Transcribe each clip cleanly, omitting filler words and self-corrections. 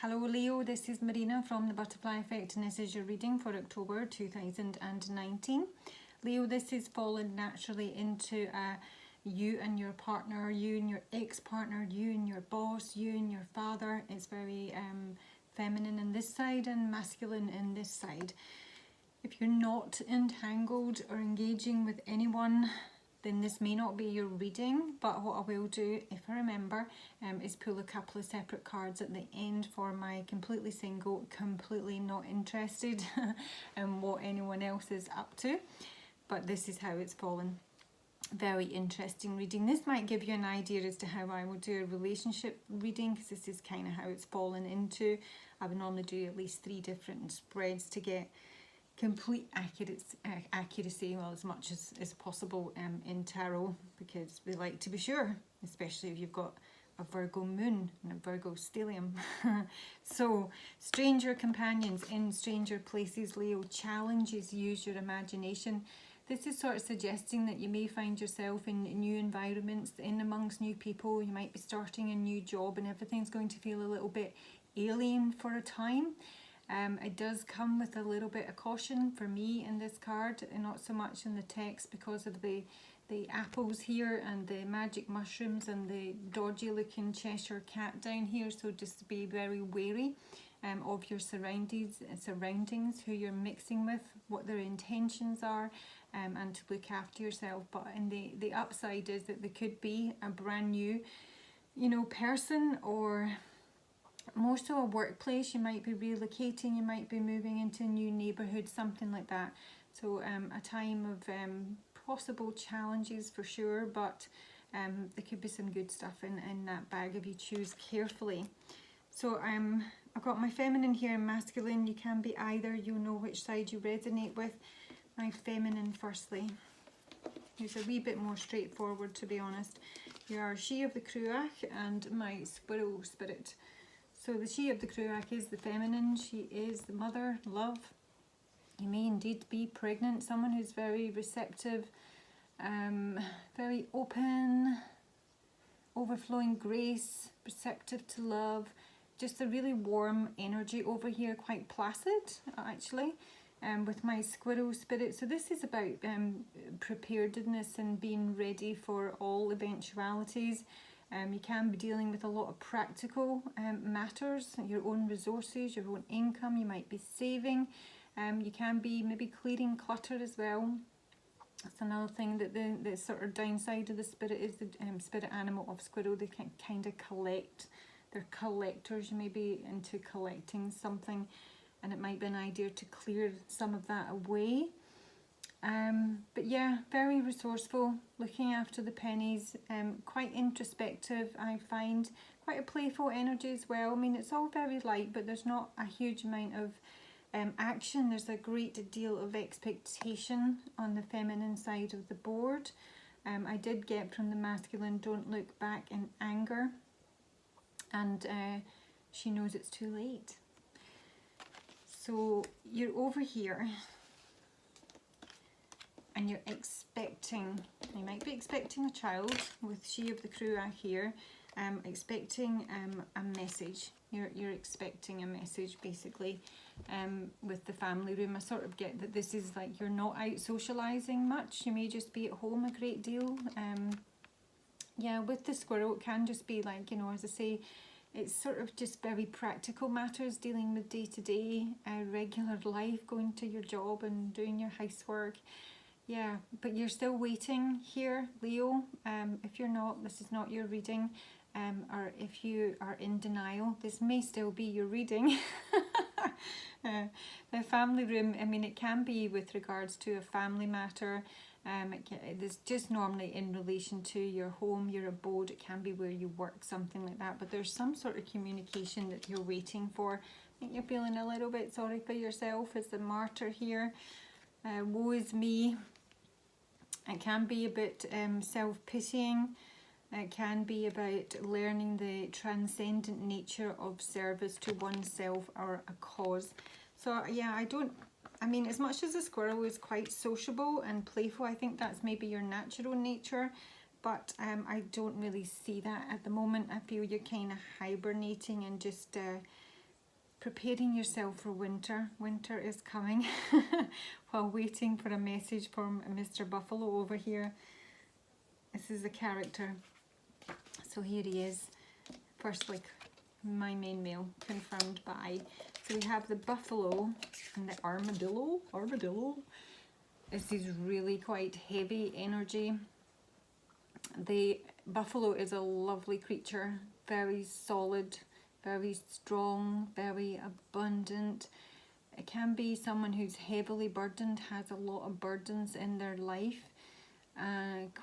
Hello Leo, this is Marina from the Butterfly Effect, and this is your reading for October 2019. Leo, this is fallen naturally into you and your partner, you and your ex-partner, you and your boss, you and your father. It's very feminine in this side and masculine in this side. If you're not entangled or engaging with anyone, then this may not be your reading, but what I will do, if I remember, is pull a couple of separate cards at the end for my completely single, completely not interested in what anyone else is up to. But this is how it's fallen. Very interesting reading. This might give you an idea as to how I will do a relationship reading, because this is kind of how it's fallen into. I would normally do at least 3 different spreads to get complete accuracy, well, as much as possible in tarot, because we like to be sure, especially if you've got a Virgo moon and a Virgo stellium. So, stranger companions in stranger places, Leo, challenges, use your imagination. This is sort of suggesting that you may find yourself in new environments, in amongst new people. You might be starting a new job and everything's going to feel a little bit alien for a time. It does come with a little bit of caution for me in this card, and not so much in the text because of the apples here and the magic mushrooms and the dodgy looking Cheshire cat down here. So just be very wary of your surroundings, who you're mixing with, what their intentions are, and to look after yourself. But in the upside is that there could be a brand new, person, or more so a workplace. You might be relocating, you might be moving into a new neighbourhood, something like that. So a time of possible challenges for sure, but there could be some good stuff in that bag if you choose carefully. So I've got my feminine here and masculine. You can be either, you'll know which side you resonate with. My feminine firstly. It's a wee bit more straightforward, to be honest. You are she of the Cruach and my squirrel spirit. So the she of the Cruach is the feminine. She is the mother, love. You may indeed be pregnant. Someone who's very receptive, very open, overflowing grace, receptive to love. Just a really warm energy over here, quite placid actually, with my squirrel spirit. So this is about preparedness and being ready for all eventualities. You can be dealing with a lot of practical matters, your own resources, your own income. You might be saving. You can be maybe clearing clutter as well. That's another thing, that the sort of downside of the spirit is the spirit animal of squirrel. They can kind of collect. They're collectors. You may be into collecting something, and it might be an idea to clear some of that away. But yeah, very resourceful, looking after the pennies, quite introspective, I find, quite a playful energy as well. I mean, it's all very light, but there's not a huge amount of action. There's a great deal of expectation on the feminine side of the board. I did get from the masculine, don't look back in anger, and she knows it's too late. So you're over here, and you're expecting, you might be expecting a child with she of the Cruach here, expecting a message. You're expecting a message basically with the family room. I sort of get that this is like you're not out socialising much. You may just be at home a great deal. Yeah, with the squirrel it can just be like, as I say, it's sort of just very practical matters, dealing with day-to-day regular life, going to your job and doing your housework. Yeah, but you're still waiting here, Leo. If you're not, this is not your reading. Or if you are in denial, this may still be your reading. The family room, I mean, it can be with regards to a family matter. It's just normally in relation to your home, your abode. It can be where you work, something like that. But there's some sort of communication that you're waiting for. I think you're feeling a little bit sorry for yourself as the martyr here. Woe is me. It can be a bit self-pitying. It can be about learning the transcendent nature of service to oneself or a cause. So yeah, I mean, as much as the squirrel is quite sociable and playful, I think that's maybe your natural nature. But I don't really see that at the moment. I feel you're kind of hibernating and just preparing yourself for winter. Winter is coming while waiting for a message from Mr. Buffalo over here. This is the character. So here he is. First, like my main male, confirmed by. So we have the buffalo and the armadillo. Armadillo. This is really quite heavy energy. The buffalo is a lovely creature, very solid, very strong, very abundant. It can be someone who's heavily burdened, has a lot of burdens in their life,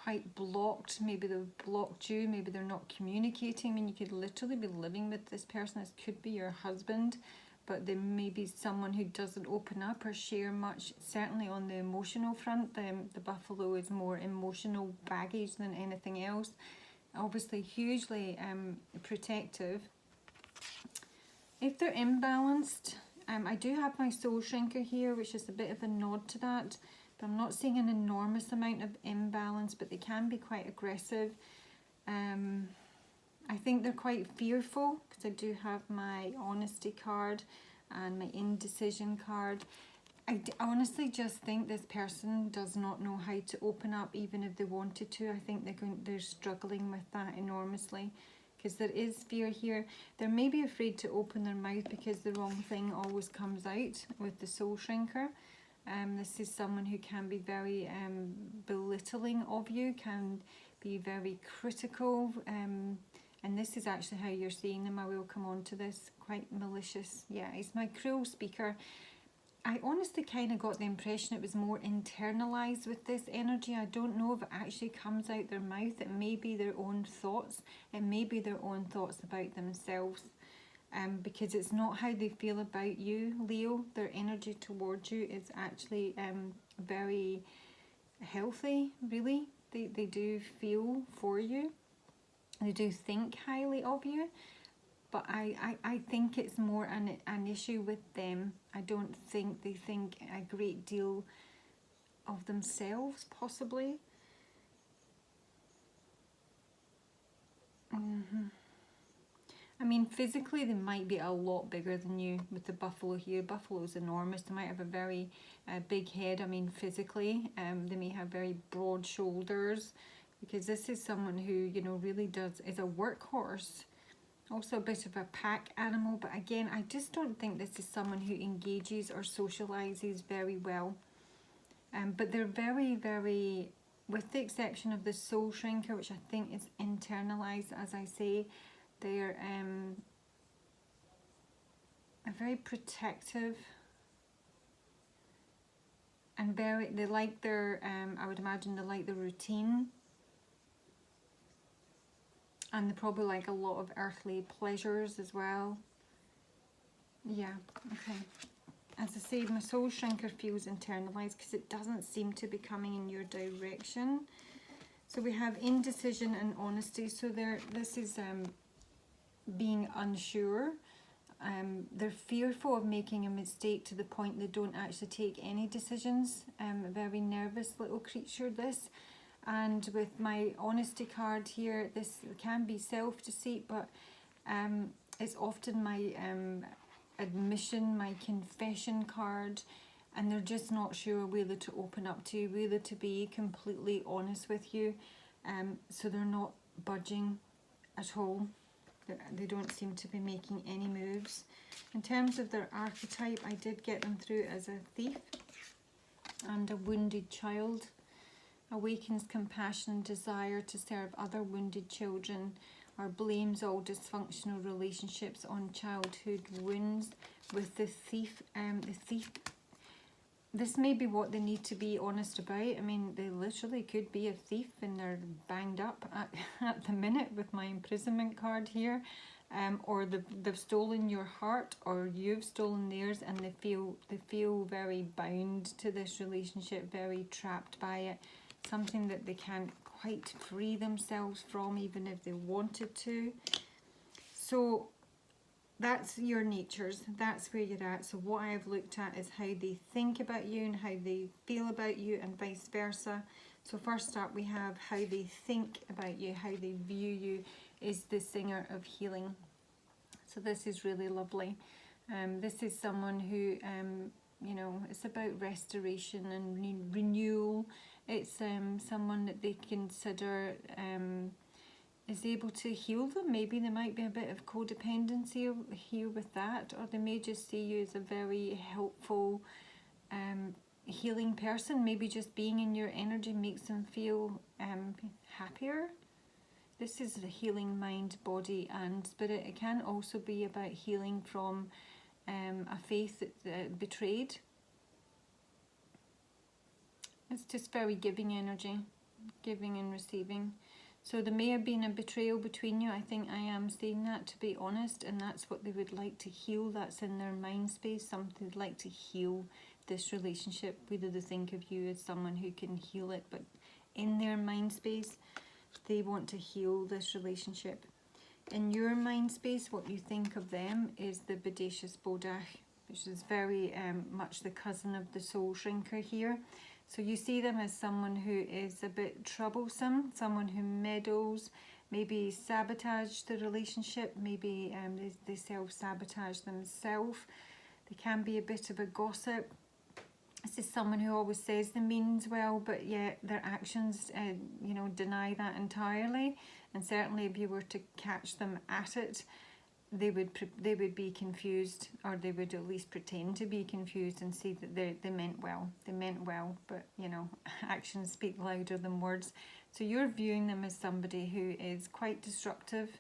quite blocked. Maybe they've blocked you, maybe they're not communicating. I mean, you could literally be living with this person. This could be your husband, but there may be someone who doesn't open up or share much. Certainly on the emotional front, the buffalo is more emotional baggage than anything else. Obviously hugely protective. If they're imbalanced, I do have my soul shrinker here, which is a bit of a nod to that, but I'm not seeing an enormous amount of imbalance, but they can be quite aggressive. I think they're quite fearful, because I do have my honesty card and my indecision card. I honestly just think this person does not know how to open up, even if they wanted to. I think they're struggling with that enormously, because there is fear here. They may be afraid to open their mouth because the wrong thing always comes out with the soul shrinker. This is someone who can be very belittling of you, can be very critical, and this is actually how you're seeing them. I will come on to this. Quite malicious. Yeah, he's my cruel speaker. I honestly kind of got the impression it was more internalized with this energy. I don't know if it actually comes out their mouth. It may be their own thoughts. It may be their own thoughts about themselves. Because it's not how they feel about you, Leo. Their energy towards you is actually very healthy, really. They do feel for you. They do think highly of you. But I think it's more an issue with them. I don't think they think a great deal of themselves, possibly. I mean, physically they might be a lot bigger than you with the buffalo here. Buffalo's enormous. They might have a very big head. I mean, physically, they may have very broad shoulders, because this is someone who, you know, really is a workhorse. Also a bit of a pack animal, but again, I just don't think this is someone who engages or socializes very well. But they're very, very, with the exception of the soul shrinker, which I think is internalized, as I say, they're very protective and they like their, I would imagine they like the routine. And they probably like a lot of earthly pleasures as well. Yeah, okay. As I say, my soul shrinker feels internalized because it doesn't seem to be coming in your direction. So we have indecision and honesty. So this is being unsure. They're fearful of making a mistake to the point they don't actually take any decisions. A very nervous little creature, this. And with my honesty card here, this can be self-deceit, but it's often my admission, my confession card, and they're just not sure whether to open up to you, whether to be completely honest with you. So they're not budging at all. They don't seem to be making any moves. In terms of their archetype, I did get them through as a thief and a wounded child. Awakens compassion and desire to serve other wounded children, or blames all dysfunctional relationships on childhood wounds. With the thief, this may be what they need to be honest about. I mean, they literally could be a thief and they're banged up at the minute with my imprisonment card here. Or they've stolen your heart, or you've stolen theirs, and they feel very bound to this relationship, very trapped by it. Something that they can't quite free themselves from, even if they wanted to. So that's your natures, that's where you're at. So what I've looked at is how they think about you and how they feel about you, and vice versa. So first up, we have how they think about you, how they view you, is the Singer of Healing. So this is really lovely. This is someone who, you know, it's about restoration and renewal. It's someone that they consider is able to heal them. Maybe there might be a bit of codependency here with that, or they may just see you as a very helpful, healing person. Maybe just being in your energy makes them feel happier. This is the healing mind, body and spirit. It can also be about healing from a faith that betrayed. It's just very giving energy, giving and receiving. So there may have been a betrayal between you. I think I am saying that, to be honest, and that's what they would like to heal. That's in their mind space, something they'd like to heal this relationship, whether they think of you as someone who can heal it, but in their mind space, they want to heal this relationship. In your mind space, what you think of them is the Bodacious Bodach, which is very much the cousin of the Soul Shrinker here. So you see them as someone who is a bit troublesome, someone who meddles, maybe sabotage the relationship, maybe they self-sabotage themselves. They can be a bit of a gossip. This is someone who always says they means well, but yet their actions, you know, deny that entirely. And certainly if you were to catch them at it, they would be confused, or they would at least pretend to be confused and see that they meant well. They meant well, but you know, actions speak louder than words. So you're viewing them as somebody who is quite destructive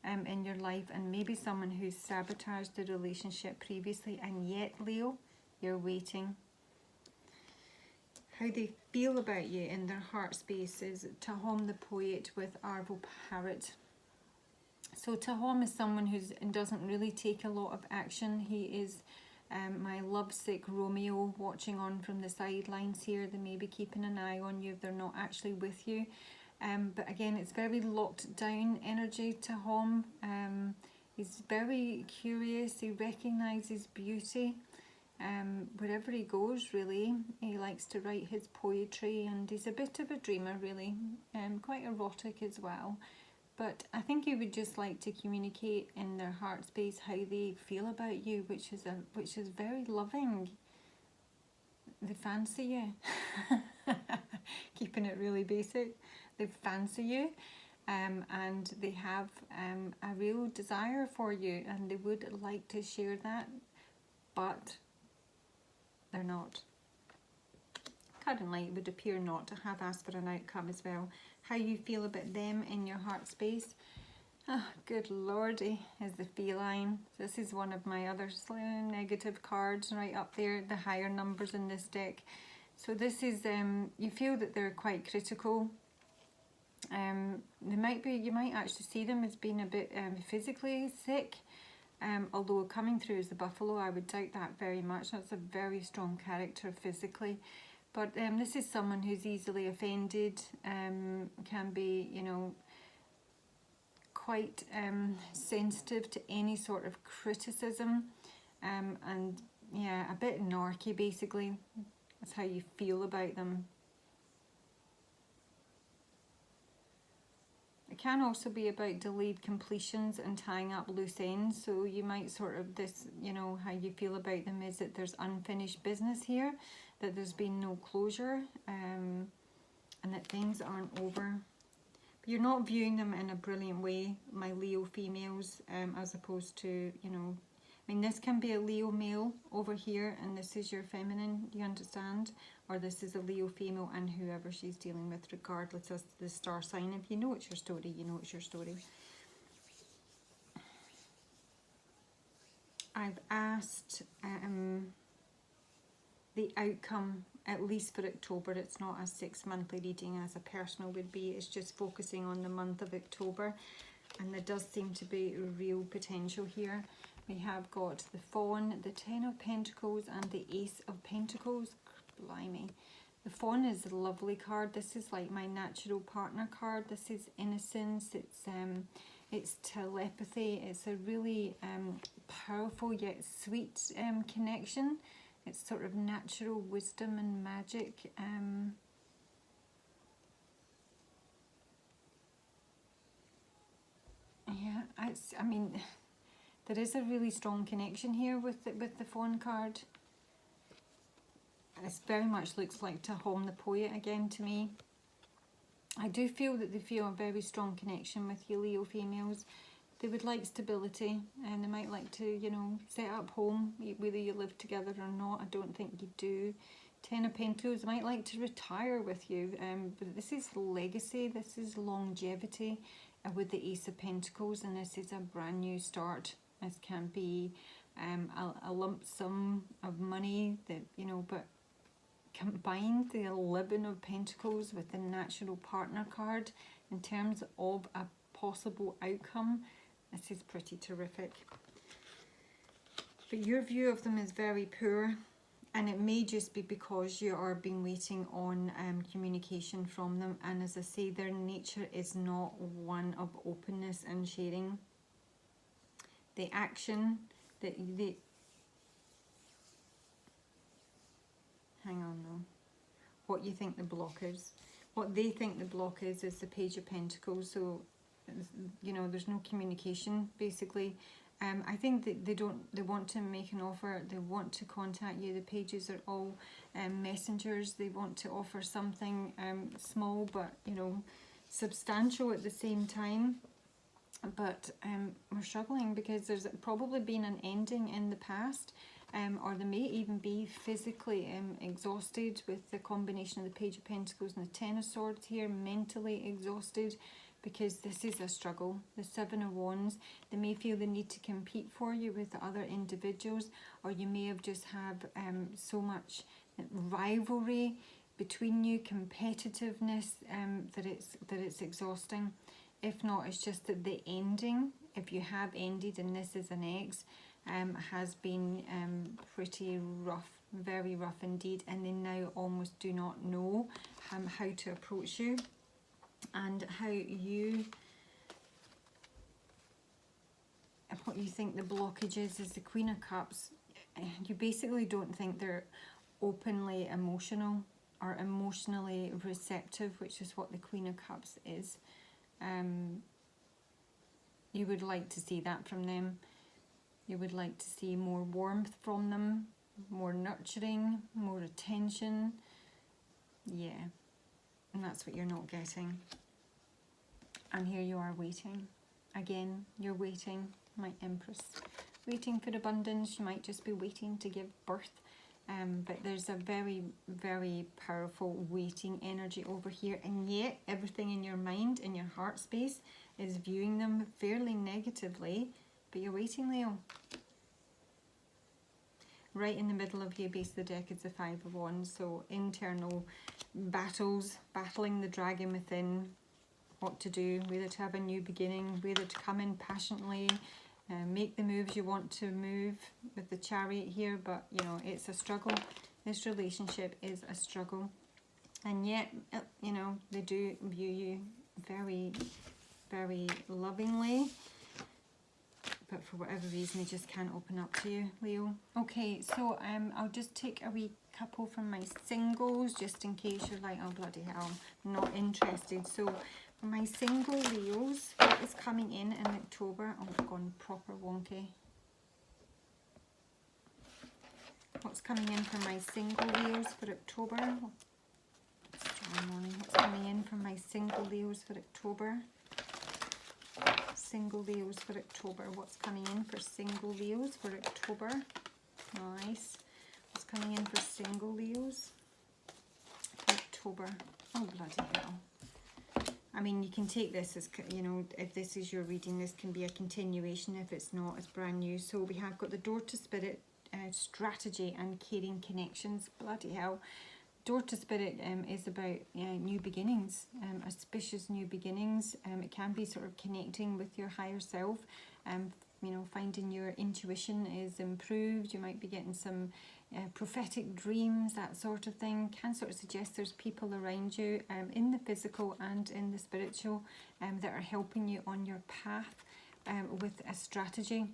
in your life, and maybe someone who's sabotaged the relationship previously, and yet, Leo, you're waiting. How they feel about you in their heart space is Tahom the Poet with Arvo Parrot. So Tahom is someone who doesn't really take a lot of action. He is my lovesick Romeo, watching on from the sidelines here. They may be keeping an eye on you if they're not actually with you. But again, it's very locked down energy, Tahom. He's very curious. He recognises beauty. Wherever he goes, really, he likes to write his poetry, and he's a bit of a dreamer, really, quite erotic as well. But I think he would just like to communicate in their heart space how they feel about you, which is very loving. They fancy you. Keeping it really basic. They fancy you, and they have a real desire for you, and they would like to share that, but they're not. Currently, it would appear not to have asked for an outcome as well. How you feel about them in your heart space. Oh, good lordy, is the feline. This is one of my other negative cards right up there, the higher numbers in this deck. So this is, you feel that they're quite critical. You might actually see them as being a bit physically sick. Although coming through as the buffalo, I would doubt that very much. That's a very strong character physically. But this is someone who's easily offended, can be, you know, quite sensitive to any sort of criticism, and yeah, a bit narky basically. That's how you feel about them. It can also be about delayed completions and tying up loose ends. So you might sort of, this, you know, how you feel about them is that there's unfinished business here, that there's been no closure, and that things aren't over. But you're not viewing them in a brilliant way, my Leo females, as opposed to, you know, I mean, this can be a Leo male over here, and this is your feminine, you understand? Or this is a Leo female and whoever she's dealing with, regardless of the star sign. If you know it's your story, you know it's your story. I've asked the outcome, at least for October. It's not a 6-monthly reading as a personal would be. It's just focusing on the month of October. And there does seem to be real potential here. We have got the Fawn, the Ten of Pentacles, and the Ace of Pentacles. Blimey. The Fawn is a lovely card. This is like my natural partner card. This is innocence. It's telepathy. It's a really powerful yet sweet connection. It's sort of natural wisdom and magic. Yeah, I mean, There is a really strong connection here with the Fawn card. This very much looks like Tahom the Poet again to me. I do feel that they feel a very strong connection with you, Leo females. They would like stability, and they might like to, you know, set up home, whether you live together or not. I don't think you do. Ten of Pentacles, might like to retire with you, but this is legacy, this is longevity with the Ace of Pentacles, and this is a brand new start. This can be a lump sum of money that, you know, but combine the 11 of Pentacles with the Natural Partner card in terms of a possible outcome. This is pretty terrific. But your view of them is very poor, and it may just be because you are been waiting on communication from them, and as I say, their nature is not one of openness and sharing. The action that they... Hang on though. What you think the block is. What they think the block is the Page of Pentacles. So, you know, there's no communication basically. I think that they want to make an offer, they want to contact you. The pages are all messengers. They want to offer something small but, you know, substantial at the same time. But we're struggling because there's probably been an ending in the past, or they may even be physically exhausted with the combination of the Page of Pentacles and the Ten of Swords here, mentally exhausted, because this is a struggle. The Seven of Wands, they may feel the need to compete for you with other individuals, or you may have just have so much rivalry between you, competitiveness, that it's exhausting. If not, it's just that the ending, if you have ended and this is an ex, has been pretty rough, very rough indeed, and they now almost do not know how to approach you. And what you think the blockage is the Queen of Cups. You basically don't think they're openly emotional or emotionally receptive, which is what the Queen of Cups is. You would like to see that from them. You would like to see more warmth from them, more nurturing, more attention. Yeah. And that's what you're not getting. And here you are waiting. Again, you're waiting, my Empress. Waiting for abundance. You might just be waiting to give birth. But there's a very, very powerful waiting energy over here. And yet, everything in your mind, in your heart space, is viewing them fairly negatively. But you're waiting, Leo. Right in the middle of your base of the deck is the Five of Wands. So internal battles, battling the dragon within, what to do, whether to have a new beginning, whether to come in passionately, make the moves you want to move with the Chariot here. But, you know, it's a struggle. This relationship is a struggle. And yet, you know, they do view you very, very lovingly. But for whatever reason, they just can't open up to you, Leo. Okay, so I'll just take a wee couple from my singles, just in case you're like, oh bloody hell, I'm not interested. So for my single Leos, what is coming in October? Oh, it's gone proper wonky. What's coming in for my single Leos for October? What's coming in for my single Leos for October? Single Leos for October. What's coming in for single Leos for October? Nice. What's coming in for single Leos for October? Oh, bloody hell. I mean, you can take this as, you know, if this is your reading, this can be a continuation. If it's not, it's brand new. So we have got the Door to Spirit, strategy and caring connections. Bloody hell. Door to Spirit is about new beginnings, auspicious new beginnings. It can be sort of connecting with your higher self, you know, finding your intuition is improved. You might be getting some prophetic dreams, that sort of thing. Can sort of suggest there's people around you in the physical and in the spiritual that are helping you on your path with a strategy.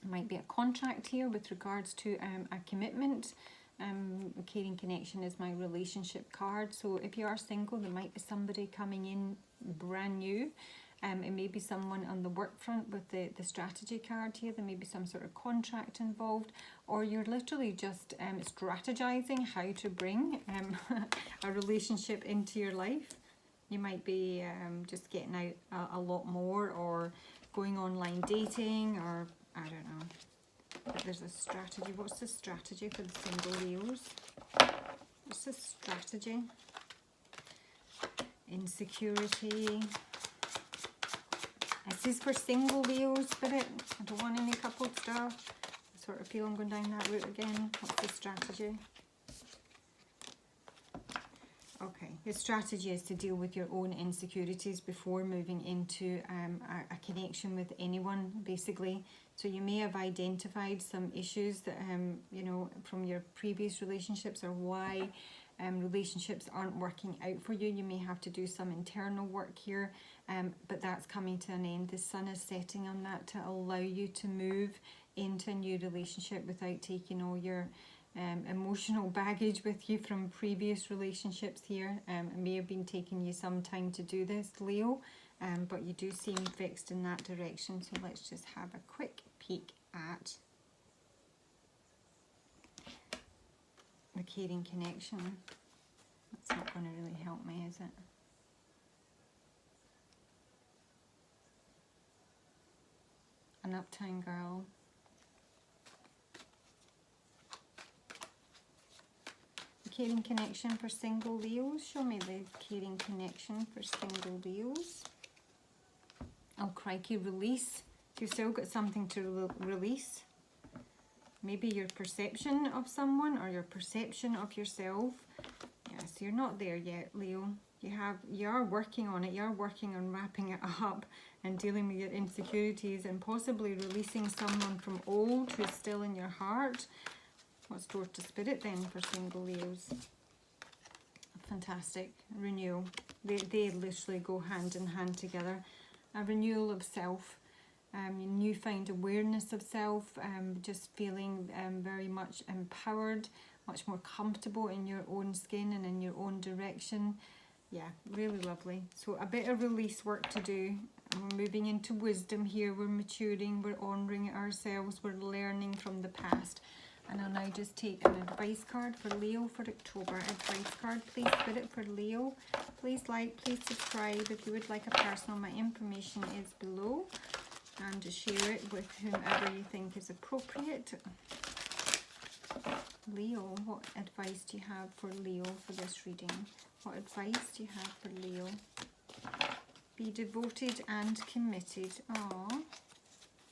It might be a contract here with regards to a commitment. Caring connection is my relationship card. So if you are single, there might be somebody coming in brand new It may be someone on the work front with the strategy card here. There may be some sort of contract involved, or you're literally just strategizing how to bring a relationship into your life. You might be just getting out a lot more, or going online dating, or I don't know. But there's a strategy. What's the strategy for the single Leos? What's the strategy? Insecurity. This is for single Leos, Spirit. I don't want any coupled stuff. I sort of feel I'm going down that route again. What's the strategy? Okay, the strategy is to deal with your own insecurities before moving into a connection with anyone, basically. So you may have identified some issues that, you know, from your previous relationships, or why relationships aren't working out for you. You may have to do some internal work here, but that's coming to an end. The sun is setting on that to allow you to move into a new relationship without taking all your emotional baggage with you from previous relationships here. It may have been taking you some time to do this, Leo, but you do seem fixed in that direction. So let's just have a quick peek at the caring connection. That's not going to really help me, is it? An uptown girl. Caring connection for single Leos. Show me the caring connection for single Leos. Oh crikey, release. You've still got something to release. Maybe your perception of someone, or your perception of yourself. Yes, you're not there yet, Leo. You are working on it. You're working on wrapping it up and dealing with your insecurities, and possibly releasing someone from old who's still in your heart. What's door to spirit then for single Leos? Fantastic. Renewal. They literally go hand in hand together. A renewal of self, newfound awareness of self, just feeling very much empowered, much more comfortable in your own skin and in your own direction. Yeah, really lovely. So a bit of release work to do. And we're moving into wisdom here. We're maturing. We're honouring ourselves. We're learning from the past. And I'll now just take an advice card for Leo for October. Advice card, please, Spirit, for Leo. Please like, please subscribe. If you would like a personal, my information is below. And share it with whomever you think is appropriate. Leo, what advice do you have for Leo for this reading? What advice do you have for Leo? Be devoted and committed. Aww.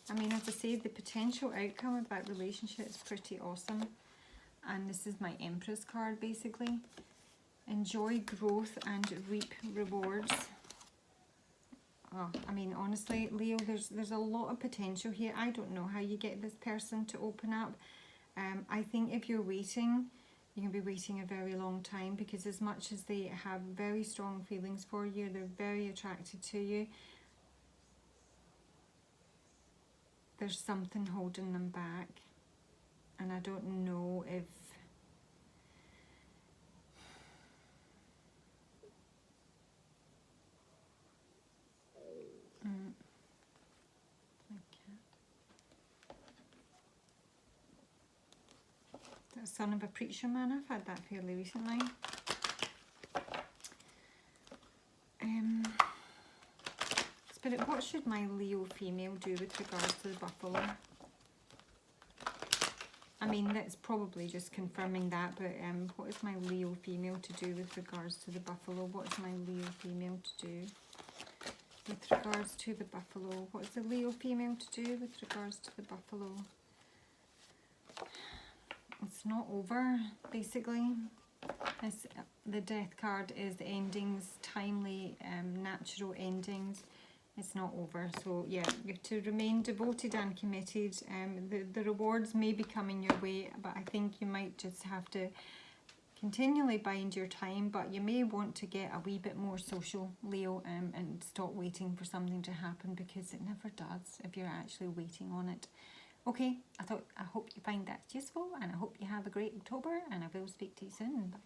I mean, as I say, the potential outcome of that relationship is pretty awesome. And this is my Empress card, basically. Enjoy growth and reap rewards. Oh, I mean, honestly, Leo, there's a lot of potential here. I don't know how you get this person to open up. I think if you're waiting, you can be waiting a very long time, because as much as they have very strong feelings for you, they're very attracted to you, there's something holding them back. And I don't know if the son of a preacher man. I've had that fairly recently. Spirit, what should my Leo female do with regards to the buffalo? I mean, that's probably just confirming that, but what is my Leo female to do with regards to the buffalo? What's my Leo female to do with regards to the buffalo? What is the Leo female to do with regards to the buffalo? It's not over, basically. The death card is endings, timely, natural endings. It's not over. So yeah, you have to remain devoted and committed. The rewards may be coming your way, but I think you might just have to continually bide your time. But you may want to get a wee bit more social, Leo, and stop waiting for something to happen, because it never does if you're actually waiting on it. Okay, I hope you find that useful, and I hope you have a great October, and I will speak to you soon. Bye.